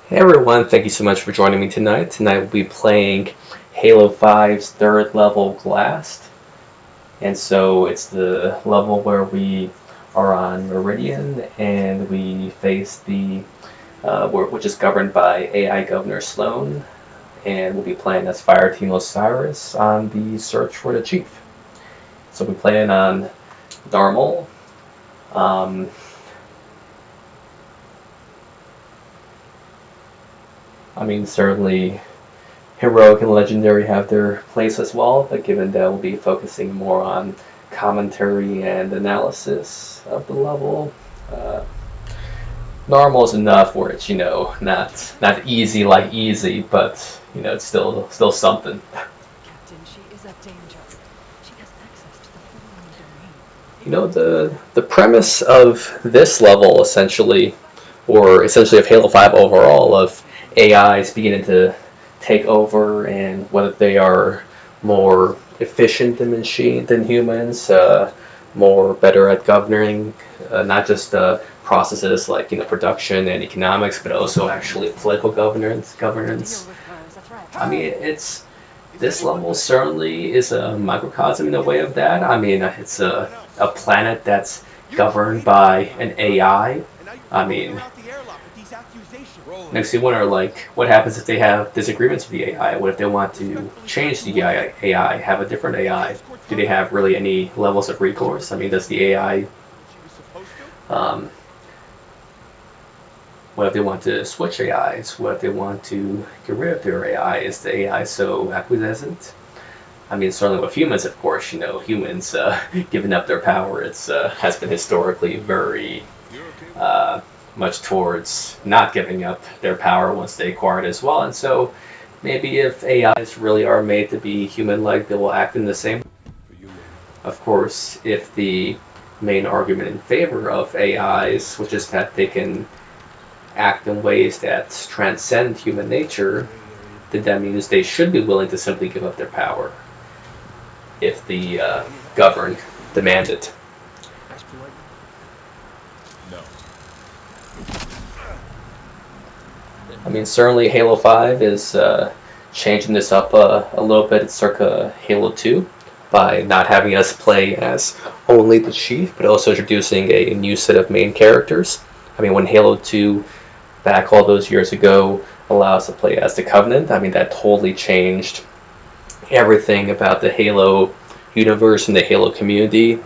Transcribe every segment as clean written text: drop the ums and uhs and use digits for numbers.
Hey everyone, thank you so much for joining me tonight. Tonight we'll be playing Halo 5's third level Blast. And so it's the level where we are on Meridan and we face which is governed by AI Governor Sloan. And we'll be playing as Fireteam Osiris on the search for the chief. So we're playing on normal. Certainly heroic and legendary have their place as well, but given that we'll be focusing more on commentary and analysis of the level, normal is enough where it's, not easy like easy, but, it's still something. Captain, she is a danger. She has access to the full domain. The premise of this level essentially of Halo 5 overall, of AIs beginning to take over, and whether they are more efficient than humans, more better at governing not just processes like production and economics, but also actually political governance. This level certainly is a microcosm in a way of that. It's a planet that's governed by an AI. Makes you wonder, what happens if they have disagreements with the AI? What if they want to change the AI, have a different AI? Do they have really any levels of recourse? Does the AI... what if they want to switch AIs? What if they want to get rid of their AI? Is the AI so acquiescent? Certainly with humans, of course, humans giving up their power, has been historically very much towards not giving up their power once they acquire it as well. And so maybe if AIs really are made to be human-like, they will act in the same way. Of course, if the main argument in favor of AIs, which is that they can act in ways that transcend human nature, then that means they should be willing to simply give up their power if the governed demand it. Certainly Halo 5 is changing this up a little bit. It's circa Halo 2 by not having us play as only the Chief, but also introducing a new set of main characters. When Halo 2, back all those years ago, allowed us to play as the Covenant, that totally changed everything about the Halo universe and the Halo community.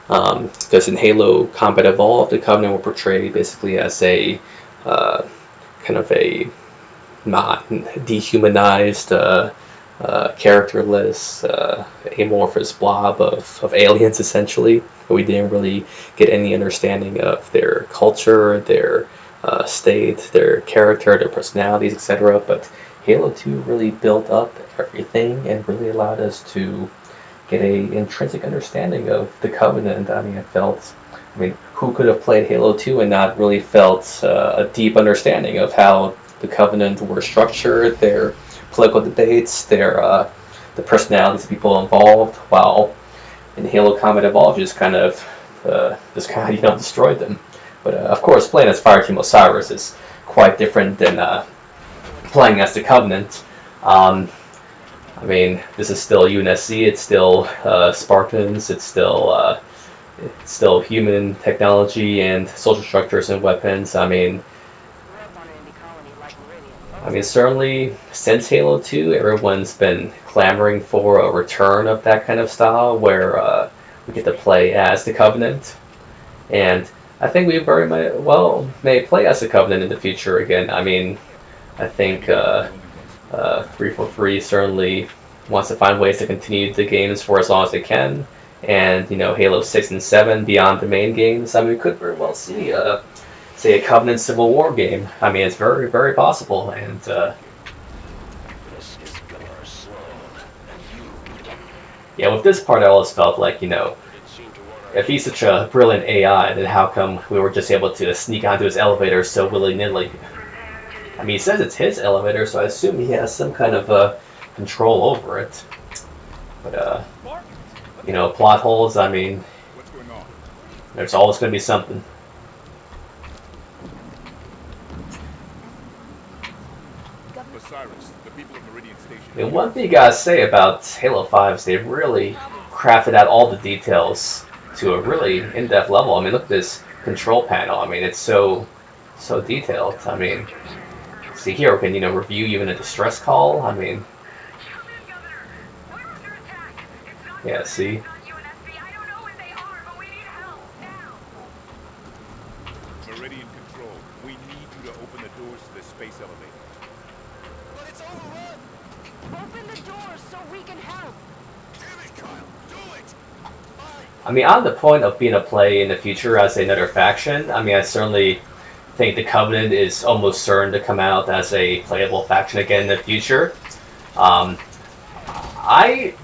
Because in Halo Combat Evolved, the Covenant were portrayed basically as a kind of a not dehumanized, characterless, amorphous blob of aliens, essentially. We didn't really get any understanding of their culture, their state, their character, their personalities, etc. But Halo 2 really built up everything and really allowed us to get a intrinsic understanding of the Covenant. Who could have played Halo 2 and not really felt a deep understanding of how the Covenant were structured, their political debates, the personalities of people involved, while in Halo Combat Evolved just kind of destroyed them. But of course, playing as Fireteam Osiris is quite different than playing as the Covenant. This is still UNSC, it's still Spartans, it's still human technology and social structures and weapons. Certainly since Halo 2, everyone's been clamoring for a return of that kind of style where we get to play as the Covenant. And I think we very may play as the Covenant in the future again. I think 343 certainly wants to find ways to continue the games for as long as they can. And, Halo 6 and 7 beyond the main games, we could very well see say a Covenant Civil War game. It's very, very possible. And This is Governor Sloan. yeah, with this part, I always felt like, if he's such a brilliant AI, then how come we were just able to sneak onto his elevator so willy-nilly? He says it's his elevator, so I assume he has some kind of control over it. But plot holes, there's always going to be something. of Osiris, the people of Meridian Station. And one thing you gotta say about Halo 5 is they've really crafted out all the details to a really in-depth level. I mean, look at this control panel. I mean, it's so detailed. I mean, see here, we can review even a distress call. I mean, yeah, see. Meridian Control, we need you to open the doors to the space elevator. But it's overrun! Open the doors so we can help. Damn it, Kyle! Do it! Fine! I mean, on the point of being a play in the future as another faction, I mean, I certainly think the Covenant is almost certain to come out as a playable faction again in the future. I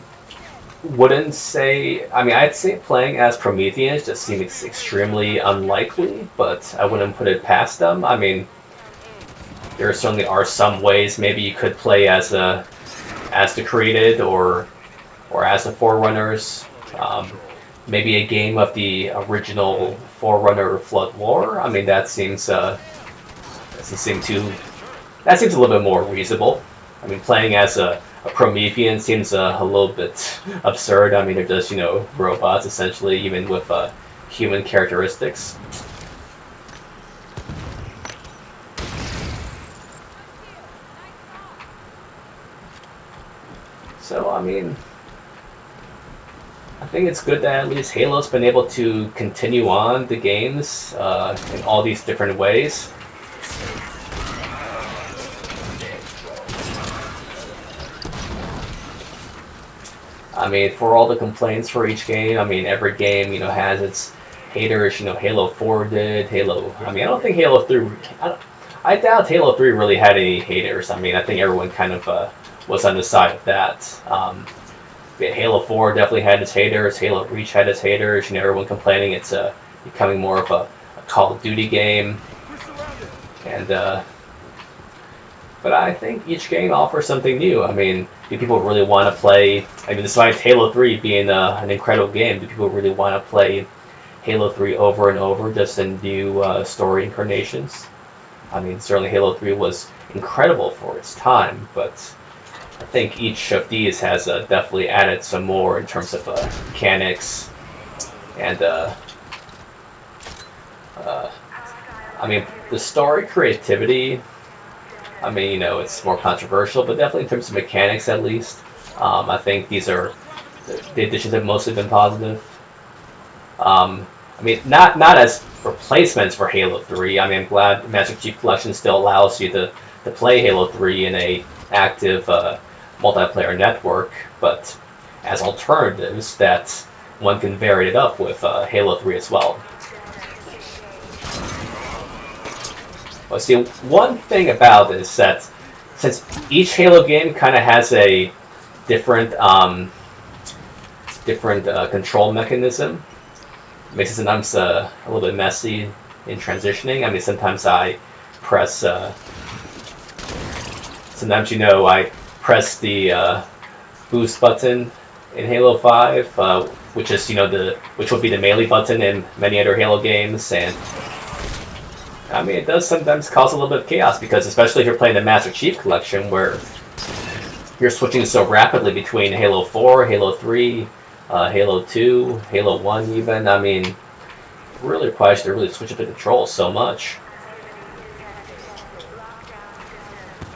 wouldn't say... I mean, I'd say playing as Prometheans just seems extremely unlikely, but I wouldn't put it past them. I mean, there certainly are some ways maybe you could play as the Created or as the Forerunners. Maybe a game of the original Forerunner Flood War. I mean, that seems a little bit more reasonable. I mean, playing as a Promethean seems a little bit absurd. I mean, they're just robots essentially, even with human characteristics. So I mean, I think it's good that at least Halo's been able to continue on the games in all these different ways. I mean, for all the complaints for each game, I mean, every game, has its haters. Halo 4 did, Halo... I mean, I don't think Halo 3... I doubt Halo 3 really had any haters. I mean, I think everyone kind of was on the side of that. Halo 4 definitely had its haters. Halo Reach had its haters. Everyone complaining it's becoming more of a Call of Duty game. And but I think each game offers something new. I mean, do people really want to play... I mean, despite Halo 3 being an incredible game, do people really want to play Halo 3 over and over just in new story incarnations? I mean, certainly Halo 3 was incredible for its time, but I think each of these has definitely added some more in terms of mechanics and I mean, the story creativity, I mean, it's more controversial, but definitely in terms of mechanics at least, I think the additions have mostly been positive. I mean, not as replacements for Halo 3. I mean, I'm glad Master Chief Collection still allows you to play Halo 3 in a active multiplayer network, but as alternatives that one can vary it up with Halo 3 as well. Well, see, one thing about it is that since each Halo game kind of has a different control mechanism, it makes it sometimes a little bit messy in transitioning. I mean, sometimes I press, sometimes I press the boost button in Halo 5, which is which would be the melee button in many other Halo games, and I mean, it does sometimes cause a little bit of chaos, because especially if you're playing the Master Chief Collection, where you're switching so rapidly between Halo 4, Halo 3, Halo 2, Halo 1 even. I mean, it really requires you to really switch up the controls so much.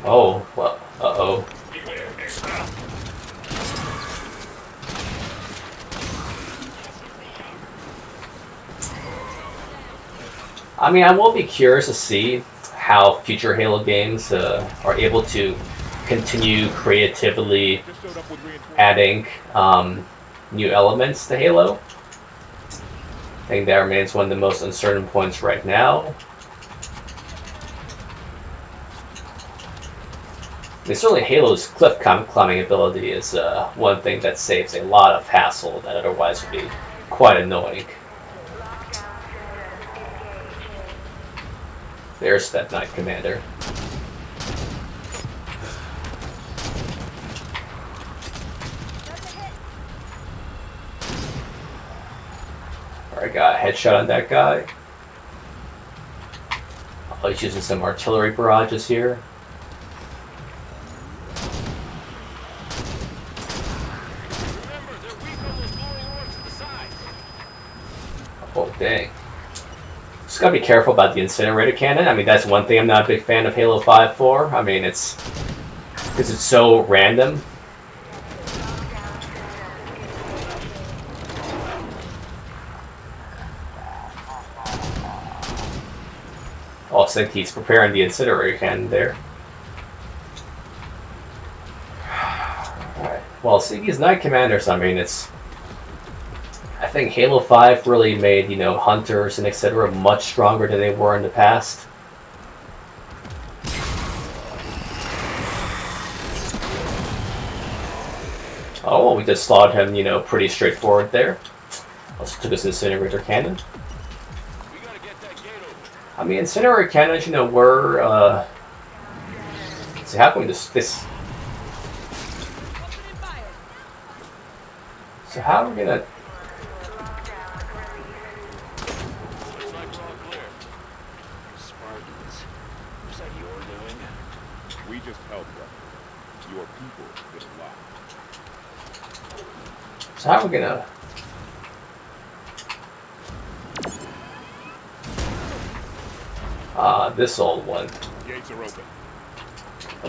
Oh, well, uh-oh. I mean, I will be curious to see how future Halo games are able to continue creatively adding new elements to Halo. I think that remains one of the most uncertain points right now. I mean, certainly Halo's cliff climbing ability is one thing that saves a lot of hassle that otherwise would be quite annoying. There's that Knight Commander. Alright, got a headshot on that guy. Oh, he's using some artillery barrages here. Just gotta be careful about the incinerator cannon. I mean, that's one thing I'm not a big fan of Halo 5 for. I mean, it's because it's so random. Oh, I think he's preparing the incinerator cannon there. Alright. Well, Siggy's Knight Commanders, I mean, it's... I think Halo 5 really made, you know, hunters and etc. much stronger than they were in the past. Oh, well, we just slaughtered him, you know, pretty straightforward there. Also took his incinerator cannon. I mean, incinerator cannons, you know, were, see, how can we just, so how are we gonna... We just helped them. Your people did a lot. So how are we gonna... this old one. Gates are open.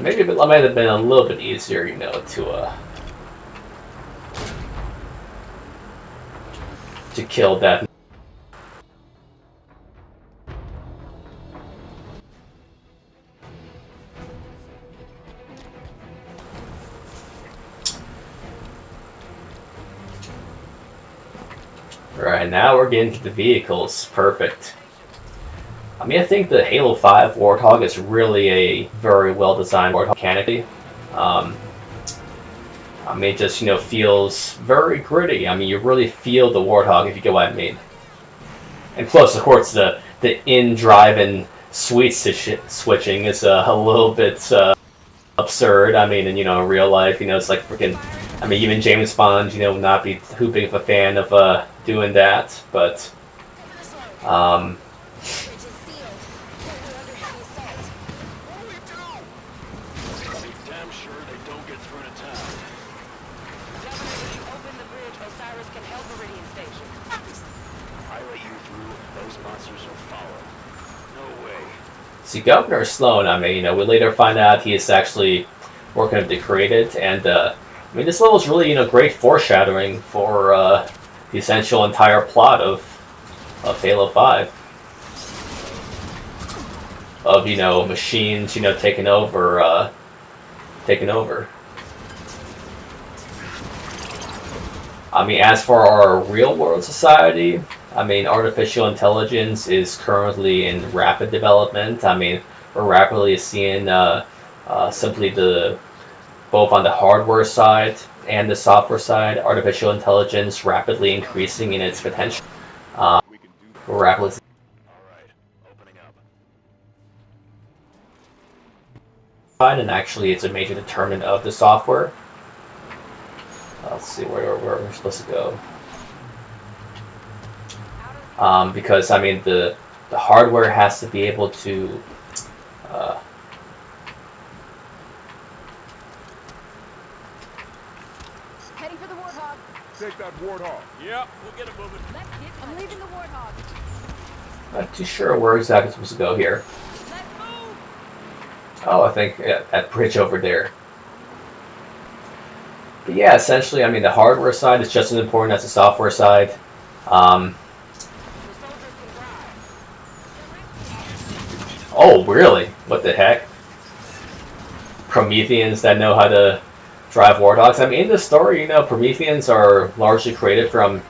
Maybe it might have been a little bit easier, you know, to kill that. Right, now we're getting to the vehicles. Perfect. I mean, I think the Halo 5 Warthog is really a very well-designed Warthog mechanically. I mean, it just, you know, feels very gritty. I mean, you really feel the Warthog, if you get what I mean. And plus, of course, the in-drive and sweet switching is a little bit absurd. I mean, and, you know, in real life, you know, it's like freaking... I mean, even James Bond, you know, would not be too big of a fan of doing that, but... Damn sure they don't get through to town. Governor, open the bridge. Osiris can help Meridian Station. I let you through, those monsters will follow. No way. See, Governor Sloan, I mean, you know, we later find out he is actually working to create it, and, I mean, this level is really, you know, great foreshadowing for, the essential entire plot of Halo 5. Of, you know, machines, you know, taking over. I mean, as for our real-world society, I mean, artificial intelligence is currently in rapid development. I mean, we're rapidly seeing simply both on the hardware side and the software side, artificial intelligence rapidly increasing in its potential. We're rapidly and actually it's a major determinant of the software. Let's see where we're supposed to go. Because I mean the hardware has to be able to Heading for the Warthog. Take that Warthog. Yep, we'll get it moving. Let's get. I'm leaving the Warthog. not too sure where exactly it's supposed to go here. Let's move. Oh, I think that bridge over there. But yeah, essentially, I mean, the hardware side is just as important as the software side. The soldiers can drive. Oh, really? What the heck? Prometheans that know how to drive Warthogs. I mean, in the story, you know, Prometheans are largely created from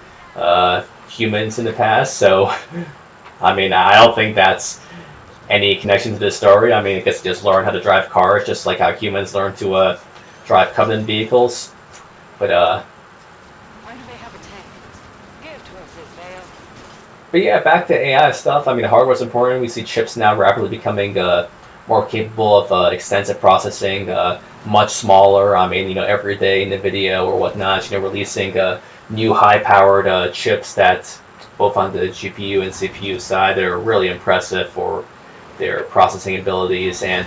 humans in the past, so I mean, I don't think that's any connection to this story. I mean, I guess they just learn how to drive cars, just like how humans learn to drive Covenant vehicles. But Why do they have a tank? Give to us, Isvale. But yeah, back to AI stuff. I mean, the hardware's important. We see chips now rapidly becoming more capable of extensive processing, much smaller. I mean, you know, every day NVIDIA or whatnot, you know, releasing new high-powered chips that, both on the GPU and CPU side, are really impressive for their processing abilities. And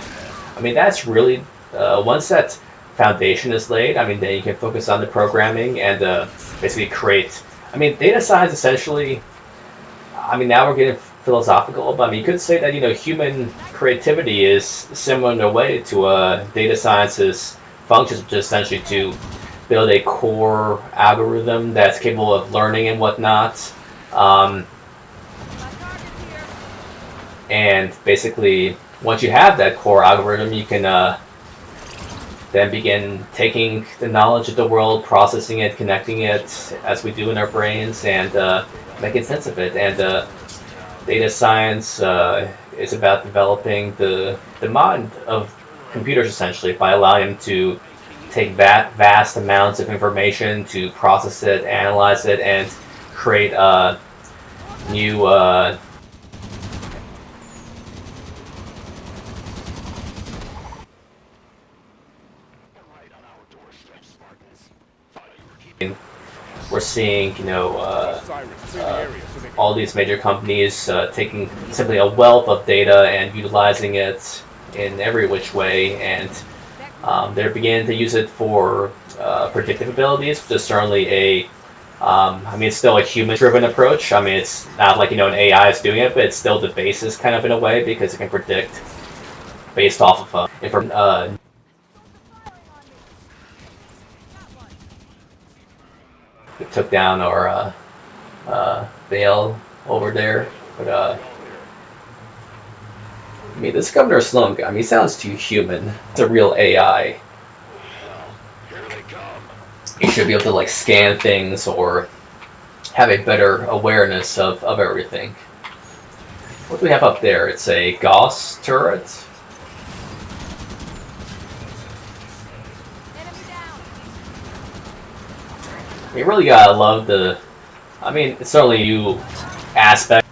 I mean, that's really once that foundation is laid, I mean, then you can focus on the programming and basically create. I mean, data science essentially. I mean, now we're getting philosophical, but I mean, you could say that human creativity is similar in a way to data science's functions, which is essentially to build a core algorithm that's capable of learning and whatnot. Um, and basically, once you have that core algorithm, you can then begin taking the knowledge of the world, processing it, connecting it, as we do in our brains, and making sense of it. And data science is about developing the mind of computers, essentially, by allowing them to take vast amounts of information, to process it, analyze it, and create new we're seeing, Osiris, clear the area so they can all these major companies taking simply a wealth of data and utilizing it in every which way, and they're beginning to use it for predictive abilities, which is certainly I mean, it's still a human-driven approach. I mean, it's not like, an AI is doing it, but it's still the basis kind of in a way, because it can predict based off of we took down our veil over there, but I mean, this Governor Sloan guy, I mean, he sounds too human. It's a real AI. Here they come. He should be able to, like, scan things or have a better awareness of everything. What do we have up there? It's a Gauss turret. You really gotta love I mean, it's certainly a new aspect.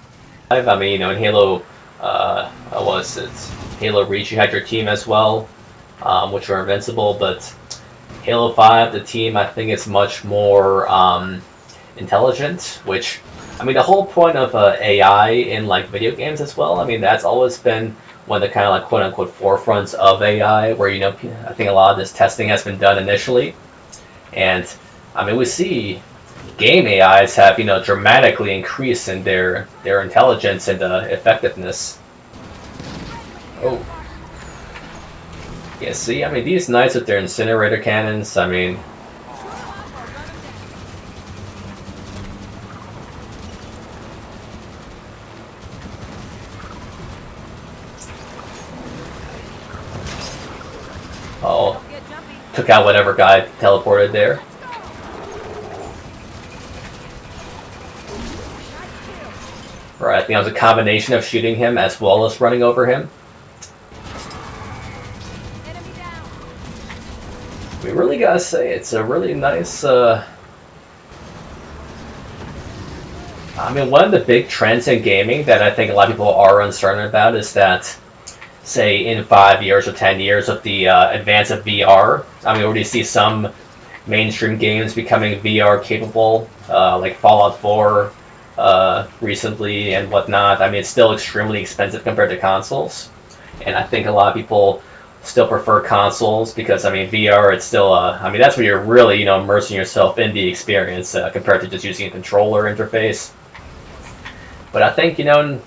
I mean, in Halo, Halo Reach, you had your team as well, which were invincible, but Halo 5, the team, I think it's much more intelligent, which, I mean, the whole point of AI in, like, video games as well, I mean, that's always been one of the kind of, like, quote-unquote forefronts of AI, where, I think a lot of this testing has been done initially, and, I mean, we see game AIs have, dramatically increased in their intelligence and effectiveness. Oh. Yeah, see, I mean, these knights with their incinerator cannons, I mean... Oh, took out whatever guy teleported there. Right, I think it was a combination of shooting him as well as running over him. We really gotta say, it's a really nice, I mean, one of the big trends in gaming that I think a lot of people are uncertain about is that, say, in 5 years or 10 years of the advance of VR, I mean, we already see some mainstream games becoming VR capable, like Fallout 4, recently and whatnot. I mean, it's still extremely expensive compared to consoles, and I think a lot of people still prefer consoles because, I mean, VR, it's still I mean, that's where you're really, immersing yourself in the experience compared to just using a controller interface. But I think, in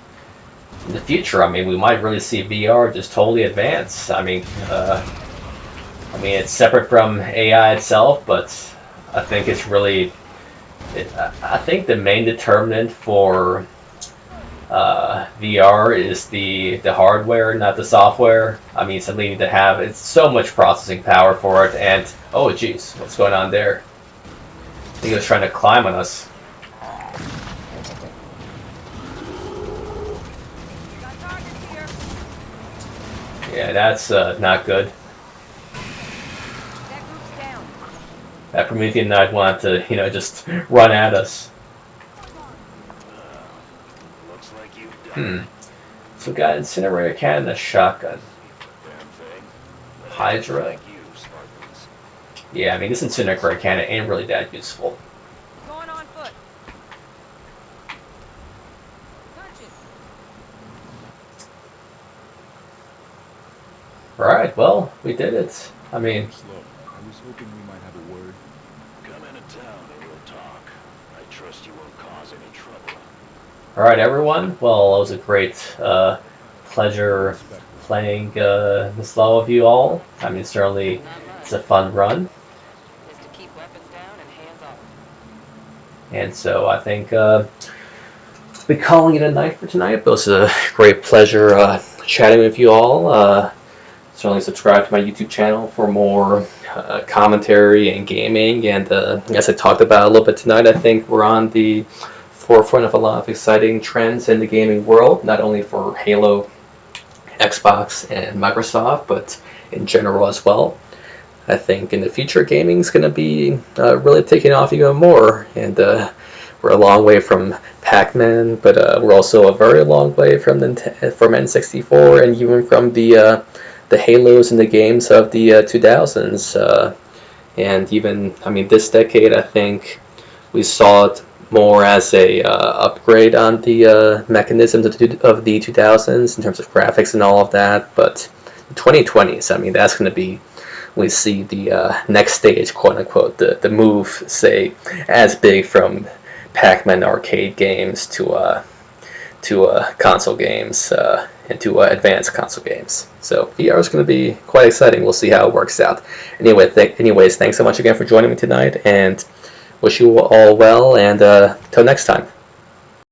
the future, I mean, we might really see VR just totally advance. I mean, it's separate from AI itself, but I think it's really I think the main determinant for VR is the hardware, not the software. I mean, something you need to have. It's so much processing power for it, and oh jeez, what's going on there? I think it was trying to climb on us. Yeah, that's not good. That Promethean Knight wanted to, just run at us. Looks like you've done So we got incinerator cannon and a shotgun. damn thing. Hydra. Like you, Spartans. Yeah, I mean, this incinerator cannon ain't really that useful. Going on foot. Touch it. Alright, well, we did it. I mean, slow. I was hoping we might have a word. Come into town and we'll talk. I trust you won't cause any trouble. All right, everyone. Well, it was a great pleasure playing this level with you all. I mean, certainly Not much. it's a fun run, Is to keep weapons down and hands off. and so I think we'll be calling it a night for tonight. But it was a great pleasure chatting with you all. Certainly subscribe to my YouTube channel for more commentary and gaming. And as I talked about a little bit tonight, I think we're on the forefront of a lot of exciting trends in the gaming world, not only for Halo, Xbox, and Microsoft, but in general as well. I think in the future, gaming is going to be really taking off even more. And we're a long way from Pac-Man, but we're also a very long way from N64 and even from the Halos and the games of the 2000s. And even, I mean, this decade, I think we saw it more as a upgrade on the mechanisms of the 2000s in terms of graphics and all of that. But the 2020s, I mean, that's going to be, we see the next stage, quote unquote, the move, say, as big from Pac-Man arcade games to console games and to advanced console games. So VR is going to be quite exciting. We'll see how it works out. Anyways, thanks so much again for joining me tonight, and wish you all well, and till next time.